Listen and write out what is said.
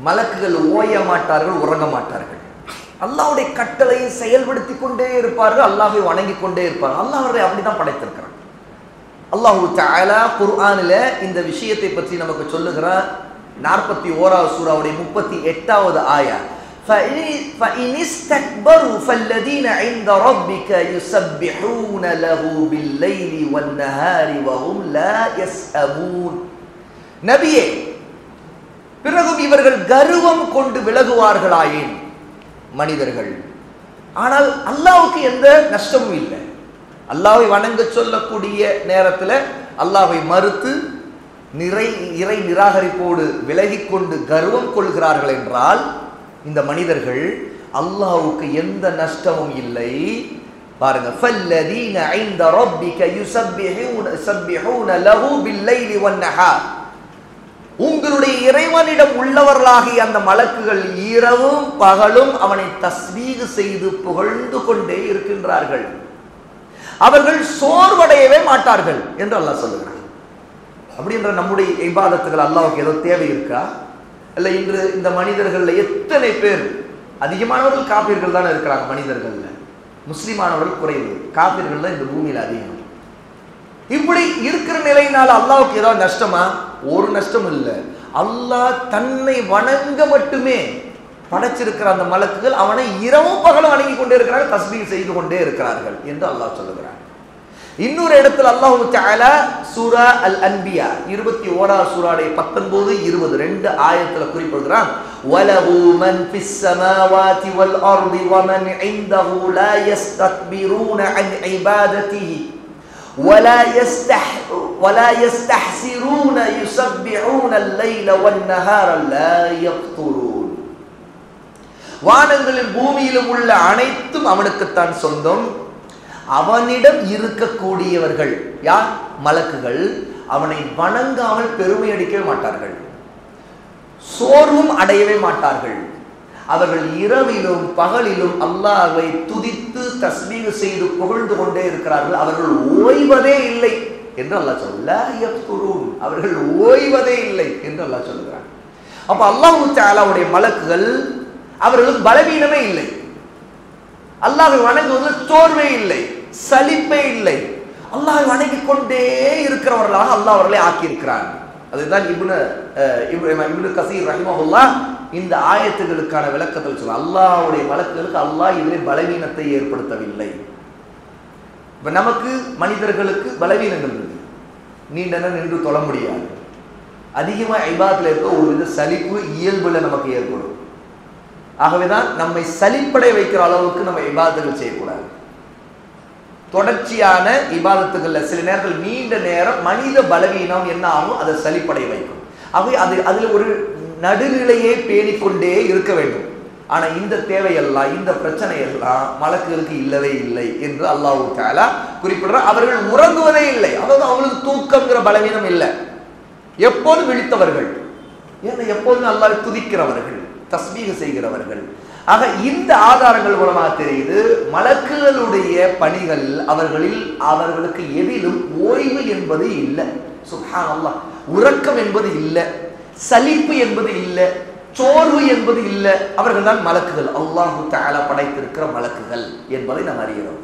மலக்குகள் ஓய மாட்டார்கள், உறங்க மாட்டார்கள். அல்லாஹ்வுடைய கட்டளையை செயல்படுத்தி கொண்டே இருப்பார்கள், அல்லாஹ்வை வணங்கி கொண்டே இருப்பார்கள். அல்லாஹ் அவர்களை அப்படிதான் படைத்திருக்கிறான். அல்லாஹ் தஆலா குர்ஆனில் இந்த விஷயத்தை பற்றி நமக்கு சொல்லுகிறார். 41வது சூராவுடைய 38வது ஆயா, فَإِنِ اسْتَكْبَرُوا فَالَّذِينَ عِندَ رَبِّكَ يُسَبِّحُونَ لَهُ بِاللَّيْلِ وَالنَّهَارِ وَهُمْ لَا يَسْأَمُونَ. நபியே, பிறகும் இவர்கள் கர்வம் கொண்டு விலகுவார்களாயின் மனிதர்கள், ஆனால் அல்லாஹ்வுக்கு எந்த நஷ்டமும் இல்லை. அல்லாஹ்வை வணங்க சொல்லக்கூடிய நேரத்தில் அல்லாஹ்வை மறுத்து இறை நிராகரிப்போடு விலகி கொண்டு கர்வம் கொள்கிறார்கள் என்றால் இந்த மனிதர்கள் அல்லாஹ்வுக்கு எந்த நஷ்டமும் இல்லை. பாருங்க, فَالَّذِينَ عِندَ رَبِّكَ يُسَبِّحُونَ لَهُ بِاللَّيْلِ وَالنَّهَارِ. உங்களுடைய இறைவனிடம் உள்ளவர்களாகிய அந்த மலக்குகள் இரவும் பகலும் அவனை தஸ்பீஹ் செய்து புகழ்ந்து கொண்டே இருக்கின்றார்கள். அவர்கள் சோர்வடையவே மாட்டார்கள் என்று அல்லாஹ் சொல்லுகிறார். அப்படின்ற நம்முடைய இபாதத்துகள் அல்லாஹ்வுக்கு ஏதோ தேவை இருக்கா? இல்லை, இன்று இந்த மனிதர்கள் எத்தனை பேர், அதிகமானவர்கள் காபீர்கள் தான் இருக்கிறாங்க மனிதர்கள், முஸ்லிமானவர்கள் குறைவு, காபீர்கள் தான் இந்த பூமியில் அதிகம். இப்படி இருக்கிற நிலையினால அல்லாஹ்வுக்கு ஏதாவது நஷ்டமா? ஒரு நஷ்டம் இல்லை. அல்லாஹ் தன்னை வணங்க மட்டுமே படைச்சிருக்கிற அந்த மலக்குகள் அவனை இரவும் பகலும் வணங்கி கொண்டே இருக்கிறார்கள், தஸ்பீஹ் செய்து கொண்டே இருக்கிறார்கள் என்று அல்லாஹ் சொல்லுகிறார். இன்னொரு இடத்துல அல்லாஹ் தஆலா சூரா அல் அன்பியா 21வது சூராவுடைய 19, 20 ரெண்டு ஆயத்துல குறிப்பிடுகிறான், வலஹு மன் ஃபிஸ் ஸமாவாதி வல் அர்தி வமன் இன்தஹு லா யஸ்தக்பிரூன அன் இபாதத்திஹி ولا يستحسرون يسبحون الليل والنهار لا يفترون. வானங்களில் பூமியிலும் உள்ள அனைத்தும் அவனுக்குத்தான் சொந்தம். அவனிடம் இருக்கக்கூடியவர்கள் யார்? மலக்குகள். அவனை வணங்காமல் பெருமை அடிக்கவே மாட்டார்கள், சோர்வும் அடையவே மாட்டார்கள். அவர்கள் இரவிலும் பகலிலும் அல்லாஹ்வை துதித்து தஸ்பீஹ் செய்து புகழ்ந்து கொண்டே இருக்கிறார்கள். அவர்கள் ஓய்வதே இல்லை என்று அல்லாஹ் சொல்லுகிறார். அவர்கள் ஓய்வதே இல்லை என்று அல்லாஹ் சொல்லுகிறார். அப்ப அல்லாஹ் தஆலாவுடைய மலக்குகள் அவர்களுக்கு பலவீனமே இல்லை, அல்லாஹ்வை வணங்குவதில் சோர்வே இல்லை, சலிப்பே இல்லை. அல்லாஹ்வை வணங்கி கொண்டே இருக்கிறவர்களாக அல்லாஹ் அவர்களை ஆக்கியிருக்கிறார். அதுதான் இப்னு கஸீர் ரஹிமஹுல்லாஹ் இந்த ஆயத்துகளுக்கான விளக்கத்தில் சொல்ல, அல்லாஹ்வுடைய மலக்குகளுக்கு அல்லாஹ் இதில் பலவீனத்தை ஏற்படுத்தவில்லை. இப்ப நமக்கு மனிதர்களுக்கு பலவீனங்கள் இருக்கு, நீண்ட நேரம் நின்று தொழ முடியாது, அதிகமா இபாதத்துல இருக்க ஒரு வித சலிப்பு இயல்புல நமக்கு ஏற்படும். ஆகவேதான் நம்மை சலிப்படை வைக்கிற அளவுக்கு நம்ம இபாதத்துகள் செய்யக்கூடாது. தொடர்ச்சியான இபாதத்துகள்ல சில நேரங்கள் நீண்ட நேரம் மனித பலவீனம் என்ன ஆகும், அதை சலிப்படை வைக்கும். ஆகவே அதுல ஒரு நடுநிலையை பேணிக்கொண்டே இருக்க வேண்டும். ஆனா இந்த தேவையெல்லாம், இந்த பிரச்சனை எல்லாம் மலக்குகளுக்கு இல்லவே இல்லை என்று அல்லாஹ் தஆலா குறிப்பிடுறார். அவர்கள் உறங்குவதே இல்லை, அதாவது அவங்களுக்கு தூக்கம்ங்கிற பலவீனம் இல்லை, எப்போதும் விழித்தவர்கள், ஏன்னா எப்போதும் அல்லாஹ்வை துதிக்கிறவர்கள், தஸ்பீஹ் செய்கிறவர்கள். ஆக இந்த ஆதாரங்கள் மூலமாக தெரியுது மலக்குகளுடைய பணிகள் அவர்களுக்கு எதிலும் ஓய்வு என்பது இல்லை. சுப்ஹானல்லாஹ், உறக்கம் என்பது இல்லை, சலிப்பு என்பது இல்லை, சோர்வு என்பது இல்லை. அவர்கள் தான் மலக்குகள், அல்லாஹ் தஆலா படைத்திருக்கிற மலக்குகள் என்பதை நாம் அறிகிறோம்.